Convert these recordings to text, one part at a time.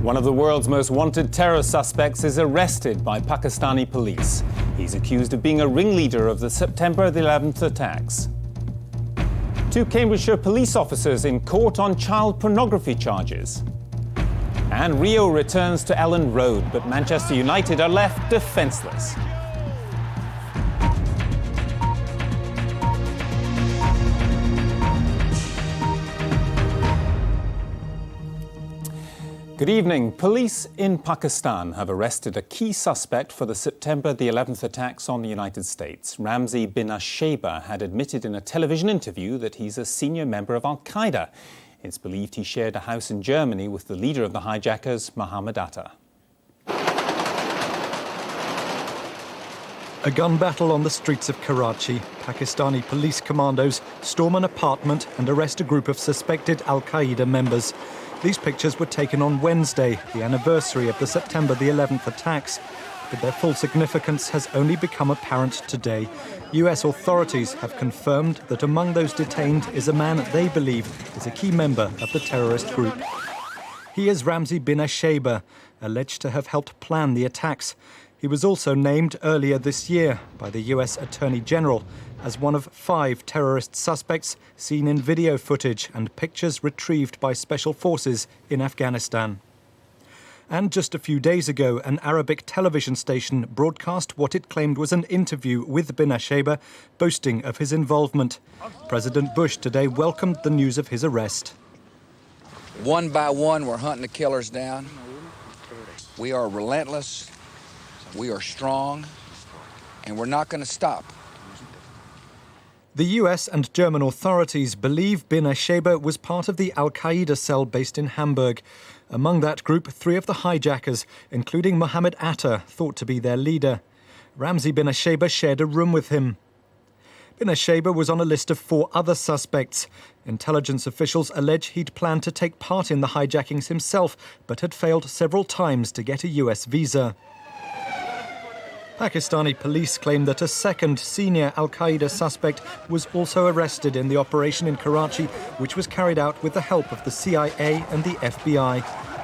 One of the world's most wanted terror suspects is arrested by Pakistani police. He's accused of being a ringleader of the September 11th attacks. 2 Cambridgeshire police officers in court on child pornography charges. And Rio returns to Ellen Road, but Manchester United are left defenceless. Good evening. Police in Pakistan have arrested a key suspect for the September the 11th attacks on the United States. Ramzi bin Shaiba had admitted in a television interview that he's a senior member of Al-Qaeda. It's believed he shared a house in Germany with the leader of the hijackers, Mohammed Atta. A gun battle on the streets of Karachi. Pakistani police commandos storm an apartment and arrest a group of suspected Al-Qaeda members. These pictures were taken on Wednesday, the anniversary of the September the 11th attacks. But their full significance has only become apparent today. US authorities have confirmed that among those detained is a man they believe is a key member of the terrorist group. He is Ramzi bin Shaiba, alleged to have helped plan the attacks. He was also named earlier this year by the US Attorney General as one of 5 terrorist suspects seen in video footage and pictures retrieved by special forces in Afghanistan. And just a few days ago, an Arabic television station broadcast what it claimed was an interview with bin Shaiba, boasting of his involvement. President Bush today welcomed the news of his arrest. One by one, we're hunting the killers down. We are relentless, we are strong, and we're not going to stop. The US and German authorities believe bin Shaiba was part of the Al-Qaeda cell based in Hamburg. Among that group, 3 of the hijackers, including Mohammed Atta, thought to be their leader. Ramzi bin Shaiba shared a room with him. Bin Shaiba was on a list of 4 other suspects. Intelligence officials allege he'd planned to take part in the hijackings himself, but had failed several times to get a US visa. Pakistani police claim that a second senior Al-Qaeda suspect was also arrested in the operation in Karachi, which was carried out with the help of the CIA and the FBI.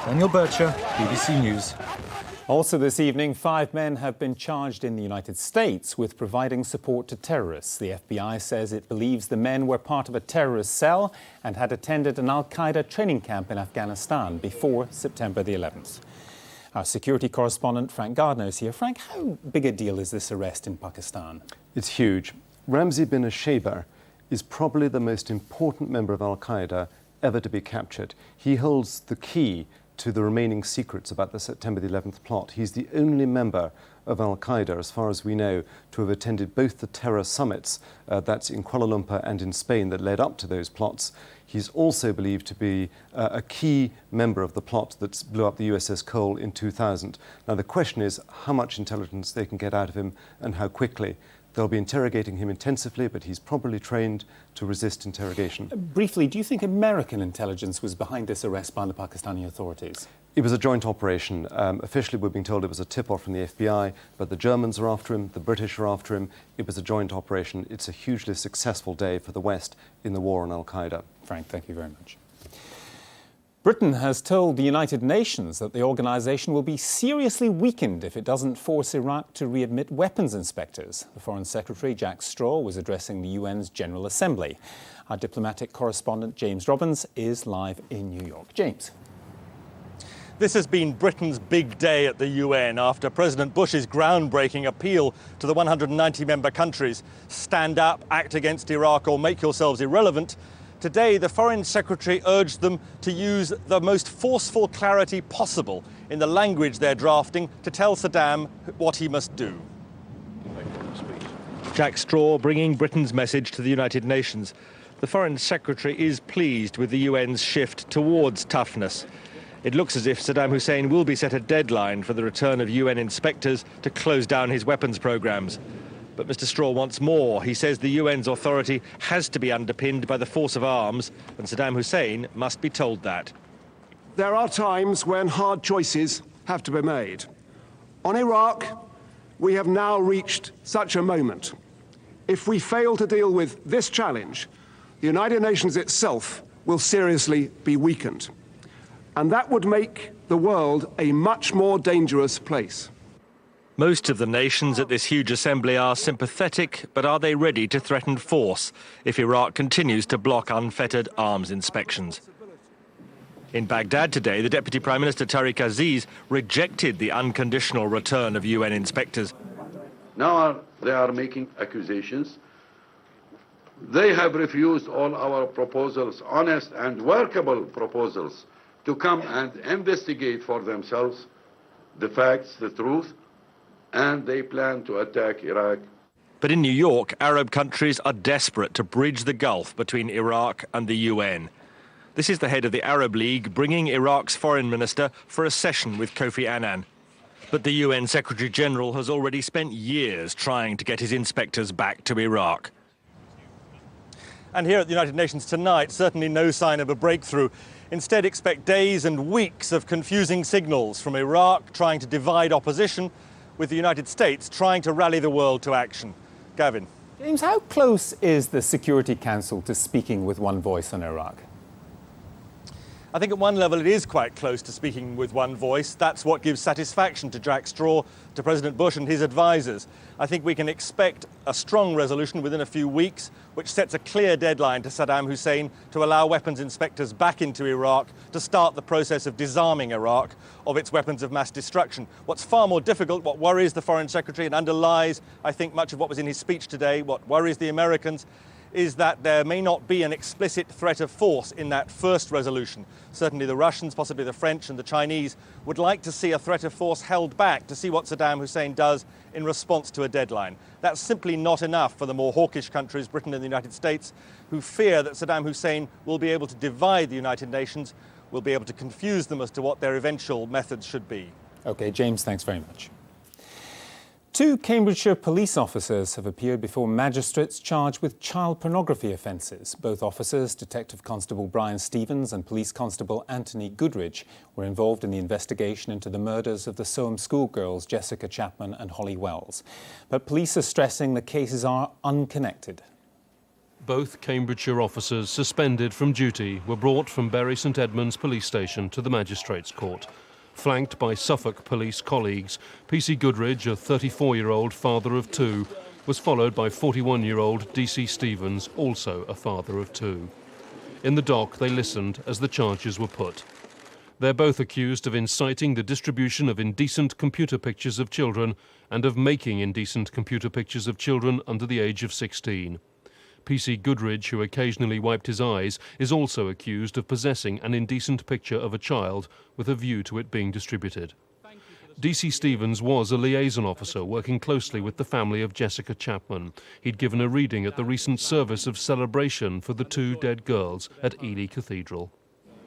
Daniel Bircher, BBC News. Also this evening, 5 men have been charged in the United States with providing support to terrorists. The FBI says it believes the men were part of a terrorist cell and had attended an Al-Qaeda training camp in Afghanistan before September the 11th. Our security correspondent Frank Gardner is here. Frank, how big a deal is this arrest in Pakistan? It's huge. Ramzi bin Shaiba is probably the most important member of Al-Qaeda ever to be captured. He holds the key to the remaining secrets about the September the 11th plot. He's the only member of Al-Qaeda, as far as we know, to have attended both the terror summits, that's in Kuala Lumpur and in Spain, that led up to those plots. He's also believed to be a key member of the plot that blew up the USS Cole in 2000. Now, the question is how much intelligence they can get out of him and how quickly. They'll be interrogating him intensively, but he's probably trained to resist interrogation. Briefly, do you think American intelligence was behind this arrest by the Pakistani authorities? It was a joint operation. Officially, we're being told it was a tip-off from the FBI, but the Germans are after him, the British are after him. It was a joint operation. It's a hugely successful day for the West in the war on Al-Qaeda. Frank, thank you very much. Britain has told the United Nations that the organisation will be seriously weakened if it doesn't force Iraq to readmit weapons inspectors. The Foreign Secretary, Jack Straw, was addressing the UN's General Assembly. Our diplomatic correspondent, James Robbins, is live in New York. James. This has been Britain's big day at the UN after President Bush's groundbreaking appeal to the 190 member countries. Stand up, act against Iraq or make yourselves irrelevant. Today, the Foreign Secretary urged them to use the most forceful clarity possible in the language they're drafting to tell Saddam what he must do. Jack Straw bringing Britain's message to the United Nations. The Foreign Secretary is pleased with the UN's shift towards toughness. It looks as if Saddam Hussein will be set a deadline for the return of UN inspectors to close down his weapons programs. But Mr. Straw wants more. He says the UN's authority has to be underpinned by the force of arms, and Saddam Hussein must be told that. There are times when hard choices have to be made. On Iraq, we have now reached such a moment. If we fail to deal with this challenge, the United Nations itself will seriously be weakened. And that would make the world a much more dangerous place. Most of the nations at this huge assembly are sympathetic, but are they ready to threaten force if Iraq continues to block unfettered arms inspections? In Baghdad today, the Deputy Prime Minister Tariq Aziz rejected the unconditional return of UN inspectors. Now they are making accusations. They have refused all our proposals, honest and workable proposals, to come and investigate for themselves the facts, the truth, and they plan to attack Iraq. But in New York, Arab countries are desperate to bridge the gulf between Iraq and the UN. This is the head of the Arab League bringing Iraq's foreign minister for a session with Kofi Annan. But the UN Secretary-General has already spent years trying to get his inspectors back to Iraq. And here at the United Nations tonight, certainly no sign of a breakthrough. Instead, expect days and weeks of confusing signals from Iraq trying to divide opposition, with the United States trying to rally the world to action. Gavin. James, how close is the Security Council to speaking with one voice on Iraq? I think at one level it is quite close to speaking with one voice. That's what gives satisfaction to Jack Straw, to President Bush and his advisers. I think we can expect a strong resolution within a few weeks, which sets a clear deadline to Saddam Hussein to allow weapons inspectors back into Iraq to start the process of disarming Iraq of its weapons of mass destruction. What's far more difficult, what worries the Foreign Secretary and underlies, I think, much of what was in his speech today, what worries the Americans, is that there may not be an explicit threat of force in that first resolution. Certainly the Russians, possibly the French and the Chinese would like to see a threat of force held back to see what Saddam Hussein does in response to a deadline. That's simply not enough for the more hawkish countries, Britain and the United States, who fear that Saddam Hussein will be able to divide the United Nations, will be able to confuse them as to what their eventual methods should be. OK, James, thanks very much. 2 Cambridgeshire police officers have appeared before magistrates charged with child pornography offences. Both officers, Detective Constable Brian Stevens and Police Constable Anthony Goodridge, were involved in the investigation into the murders of the Soham schoolgirls Jessica Chapman and Holly Wells. But police are stressing the cases are unconnected. Both Cambridgeshire officers suspended from duty were brought from Bury St Edmunds police station to the magistrates' court. Flanked by Suffolk police colleagues, PC Goodridge, a 34-year-old father of 2, was followed by 41-year-old DC Stevens, also a father of 2. In the dock, they listened as the charges were put. They're both accused of inciting the distribution of indecent computer pictures of children and of making indecent computer pictures of children under the age of 16. PC Goodridge, who occasionally wiped his eyes, is also accused of possessing an indecent picture of a child with a view to it being distributed. DC Stevens was a liaison officer working closely with the family of Jessica Chapman. He'd given a reading at the recent service of celebration for the 2 dead girls at Ely Cathedral.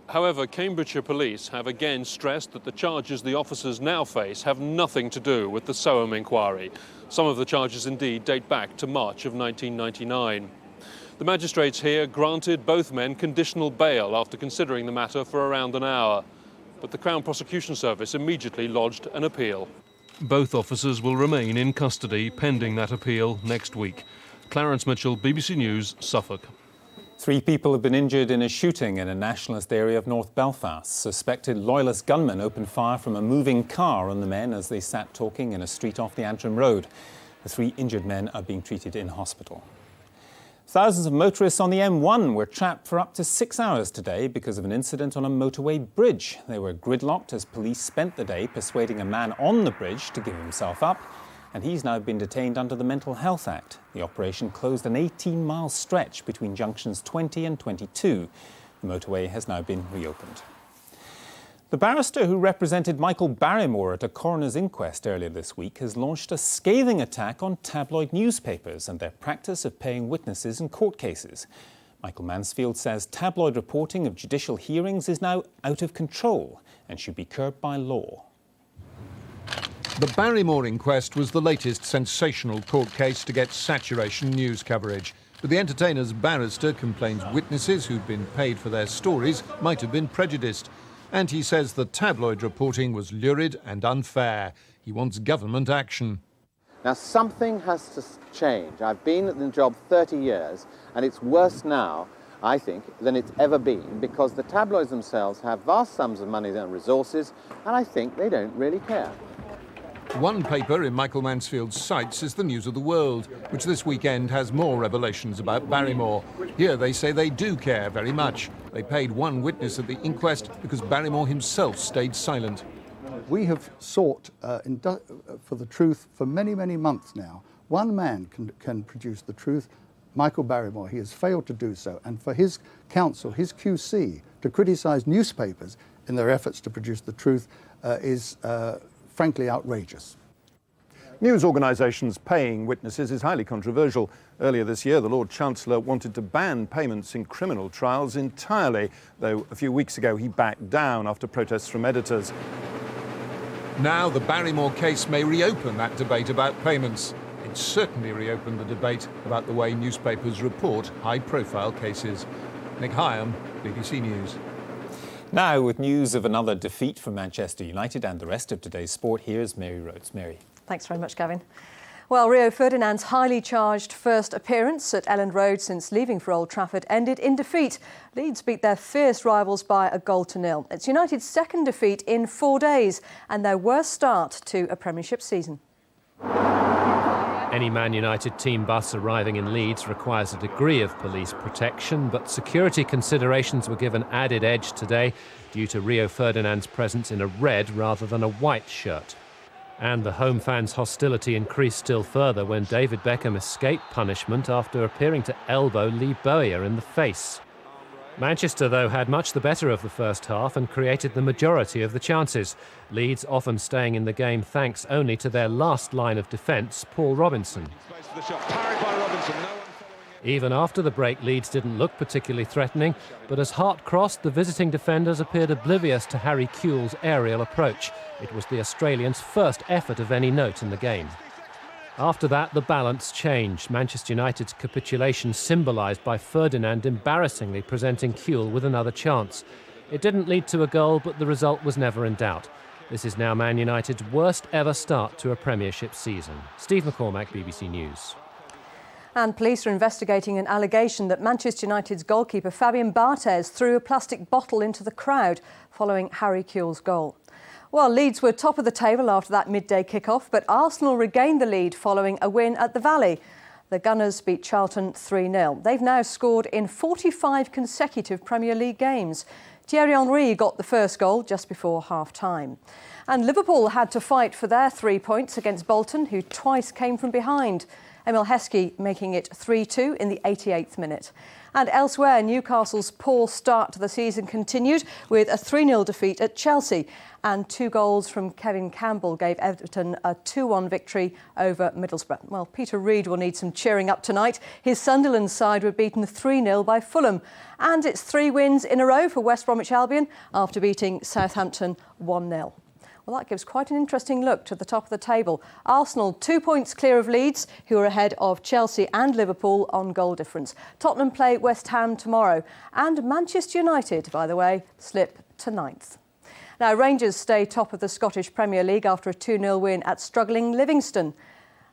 However, Cambridgeshire Police have again stressed that the charges the officers now face have nothing to do with the Soham inquiry. Some of the charges indeed date back to March of 1999. The magistrates here granted both men conditional bail after considering the matter for around an hour. But the Crown Prosecution Service immediately lodged an appeal. Both officers will remain in custody pending that appeal next week. Clarence Mitchell, BBC News, Suffolk. 3 people have been injured in a shooting in a nationalist area of North Belfast. Suspected loyalist gunmen opened fire from a moving car on the men as they sat talking in a street off the Antrim Road. The 3 injured men are being treated in hospital. Thousands of motorists on the M1 were trapped for up to 6 hours today because of an incident on a motorway bridge. They were gridlocked as police spent the day persuading a man on the bridge to give himself up, and he's now been detained under the Mental Health Act. The operation closed an 18-mile stretch between junctions 20 and 22. The motorway has now been reopened. The barrister who represented Michael Barrymore at a coroner's inquest earlier this week has launched a scathing attack on tabloid newspapers and their practice of paying witnesses in court cases. Michael Mansfield says tabloid reporting of judicial hearings is now out of control and should be curbed by law. The Barrymore inquest was the latest sensational court case to get saturation news coverage. But the entertainer's barrister complains witnesses who'd been paid for their stories might have been prejudiced. And he says the tabloid reporting was lurid and unfair. He wants government action. Now, something has to change. I've been at the job 30 years, and it's worse now. I think, than it's ever been, because the tabloids themselves have vast sums of money and resources, and I think they don't really care. One paper in Michael Mansfield's sights is the News of the World, which this weekend has more revelations about Barrymore. Here they say they do care very much. They paid one witness at the inquest because Barrymore himself stayed silent. We have sought for the truth for many, many months now. One man can produce the truth, Michael Barrymore. He has failed to do so. And for his counsel, his QC, to criticise newspapers in their efforts to produce the truth is frankly outrageous. News organisations paying witnesses is highly controversial. Earlier this year, the Lord Chancellor wanted to ban payments in criminal trials entirely, though a few weeks ago he backed down after protests from editors. Now the Barrymore case may reopen that debate about payments. It certainly reopened the debate about the way newspapers report high-profile cases. Nick Hyam, BBC News. Now, with news of another defeat for Manchester United and the rest of today's sport, here's Mary Rhodes. Mary. Thanks very much, Gavin. Well, Rio Ferdinand's highly charged first appearance at Elland Road since leaving for Old Trafford ended in defeat. Leeds beat their fierce rivals by 1-0. It's United's second defeat in 4 days and their worst start to a Premiership season. Any Man United team bus arriving in Leeds requires a degree of police protection, but security considerations were given added edge today due to Rio Ferdinand's presence in a red rather than a white shirt. And the home fans' hostility increased still further when David Beckham escaped punishment after appearing to elbow Lee Bowyer in the face. Manchester, though, had much the better of the first half and created the majority of the chances. Leeds often staying in the game thanks only to their last line of defence, Paul Robinson. Even after the break, Leeds didn't look particularly threatening, but as Hart crossed, the visiting defenders appeared oblivious to Harry Kewell's aerial approach. It was the Australians' first effort of any note in the game. After that, the balance changed. Manchester United's capitulation symbolised by Ferdinand embarrassingly presenting Kewell with another chance. It didn't lead to a goal, but the result was never in doubt. This is now Man United's worst ever start to a Premiership season. Steve McCormack, BBC News. And police are investigating an allegation that Manchester United's goalkeeper Fabian Barthez threw a plastic bottle into the crowd following Harry Kewell's goal. Well, Leeds were top of the table after that midday kick-off, but Arsenal regained the lead following a win at the Valley. The Gunners beat Charlton 3-0. They've now scored in 45 consecutive Premier League games. Thierry Henry got the first goal just before half-time. And Liverpool had to fight for their 3 points against Bolton, who twice came from behind. Emil Heskey making it 3-2 in the 88th minute. And elsewhere, Newcastle's poor start to the season continued with a 3-0 defeat at Chelsea. And 2 goals from Kevin Campbell gave Everton a 2-1 victory over Middlesbrough. Well, Peter Reid will need some cheering up tonight. His Sunderland side were beaten 3-0 by Fulham. And it's 3 wins in a row for West Bromwich Albion after beating Southampton 1-0. Well, that gives quite an interesting look to the top of the table. Arsenal 2 points clear of Leeds, who are ahead of Chelsea and Liverpool on goal difference. Tottenham play West Ham tomorrow. And Manchester United, by the way, slip to 9th. Now, Rangers stay top of the Scottish Premier League after a 2-0 win at struggling Livingston.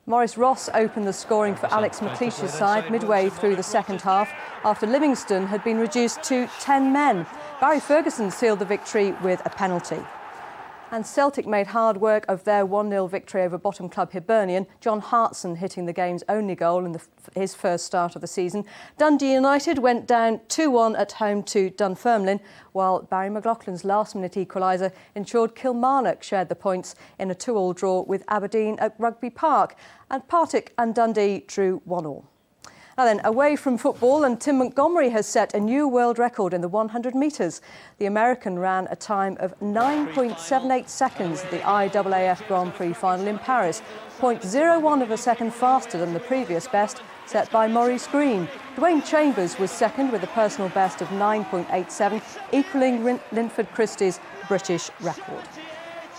Maurice Ross opened the scoring for Alex McLeish's side midway through the second half after Livingston had been reduced to 10 men. Barry Ferguson sealed the victory with a penalty. And Celtic made hard work of their 1-0 victory over bottom club Hibernian, John Hartson hitting the game's only goal in his first start of the season. Dundee United went down 2-1 at home to Dunfermline, while Barry McLaughlin's last-minute equaliser ensured Kilmarnock shared the points in a 2-2 draw with Aberdeen at Rugby Park, and Partick and Dundee drew 1-1. Now then, away from football, and Tim Montgomery has set a new world record in the 100 metres. The American ran a time of 9.78 seconds at the IAAF Grand Prix final in Paris, 0.01 of a second faster than the previous best set by Maurice Green. Dwayne Chambers was second with a personal best of 9.87, equalling Linford Christie's British record.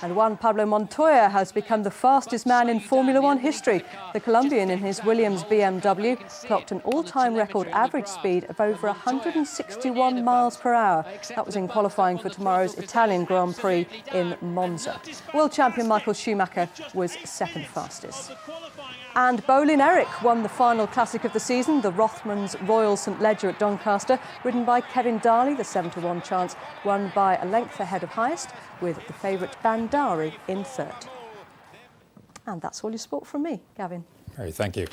And Juan Pablo Montoya has become the fastest man in Formula One history. The Colombian in his Williams BMW clocked an all-time record average speed of over 161 miles per hour. That was in qualifying for tomorrow's Italian Grand Prix in Monza. World champion Michael Schumacher was second fastest. And Bolin Eric won the final classic of the season, the Rothmans Royal St Leger at Doncaster, ridden by Kevin Darley. The 7-1 chance won by a length ahead of highest, with the favourite Bandari in third. And that's all your sport from me, Gavin. Great, thank you.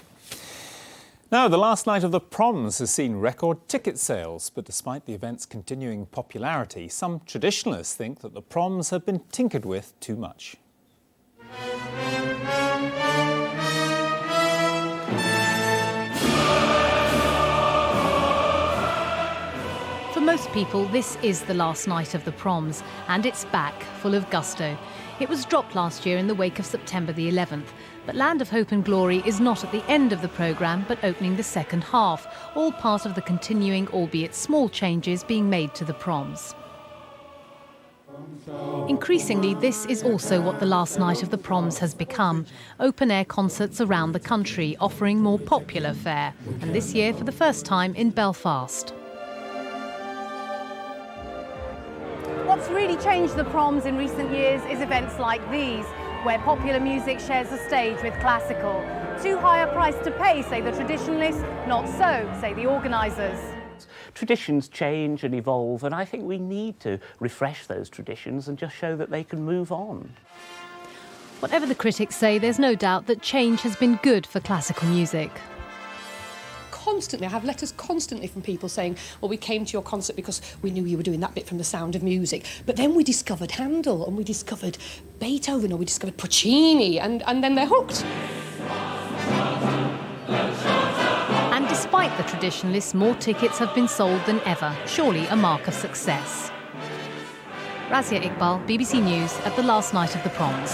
Now, the last night of the proms has seen record ticket sales, but despite the event's continuing popularity, some traditionalists think that the proms have been tinkered with too much. For most people, this is the last night of the proms, and it's back, full of gusto. It was dropped last year in the wake of September the 11th, but Land of Hope and Glory is not at the end of the programme, but opening the second half, all part of the continuing, albeit small, changes being made to the proms. Increasingly, this is also what the last night of the proms has become. Open-air concerts around the country, offering more popular fare, and this year for the first time in Belfast. What's really changed the proms in recent years is events like these, where popular music shares the stage with classical. Too high a price to pay, say the traditionalists, not so, say the organisers. Traditions change and evolve, and I think we need to refresh those traditions and just show that they can move on. Whatever the critics say, there's no doubt that change has been good for classical music. Constantly, I have letters constantly from people saying, well, we came to your concert because we knew you were doing that bit from The Sound of Music, but then we discovered Handel and we discovered Beethoven or we discovered Puccini, and then they're hooked. And despite the traditionalists, more tickets have been sold than ever, surely a mark of success. Razia Iqbal, BBC News, at the last night of the proms.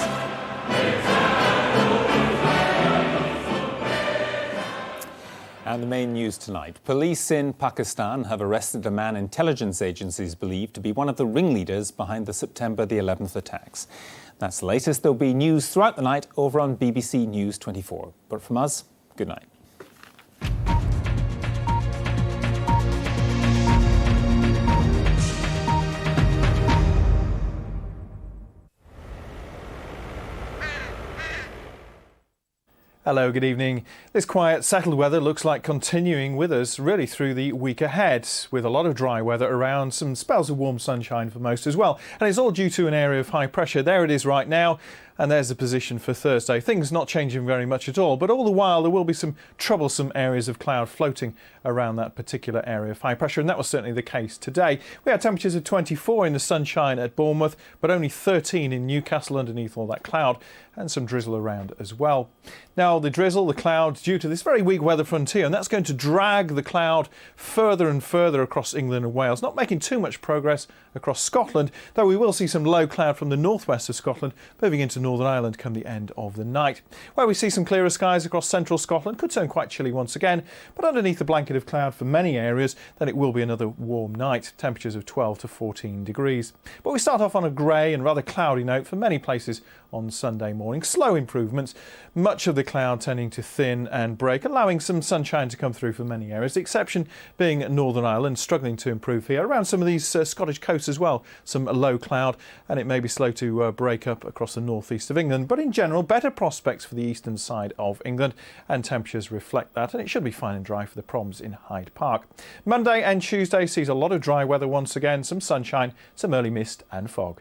And the main news tonight. Police in Pakistan have arrested a man intelligence agencies believe to be one of the ringleaders behind the September the 11th attacks. That's the latest. There'll be news throughout the night over on BBC News 24. But from us, good night. Hello, good evening. This quiet, settled weather looks like continuing with us really through the week ahead, with a lot of dry weather around, some spells of warm sunshine for most as well. And it's all due to an area of high pressure. There it is right now. And there's the position for Thursday. Things not changing very much at all, but all the while there will be some troublesome areas of cloud floating around that particular area of high pressure, and that was certainly the case today. We had temperatures of 24 in the sunshine at Bournemouth, but only 13 in Newcastle underneath all that cloud, and some drizzle around as well. Now the drizzle, the cloud, due to this very weak weather frontier, and that's going to drag the cloud further and further across England and Wales, not making too much progress across Scotland, though we will see some low cloud from the northwest of Scotland moving into Northern Ireland come the end of the night. Where we see some clearer skies across central Scotland, could turn quite chilly once again, but underneath the blanket of cloud for many areas, then it will be another warm night, temperatures of 12 to 14 degrees. But we start off on a grey and rather cloudy note for many places on Sunday morning. Slow improvements, much of the cloud tending to thin and break, allowing some sunshine to come through for many areas. The exception being Northern Ireland, struggling to improve here. Around some of these Scottish coasts as well, some low cloud, and it may be slow to break up across the northeast of England. But in general, better prospects for the eastern side of England, and temperatures reflect that, and it should be fine and dry for the proms in Hyde Park. Monday and Tuesday sees a lot of dry weather once again, some sunshine, some early mist and fog.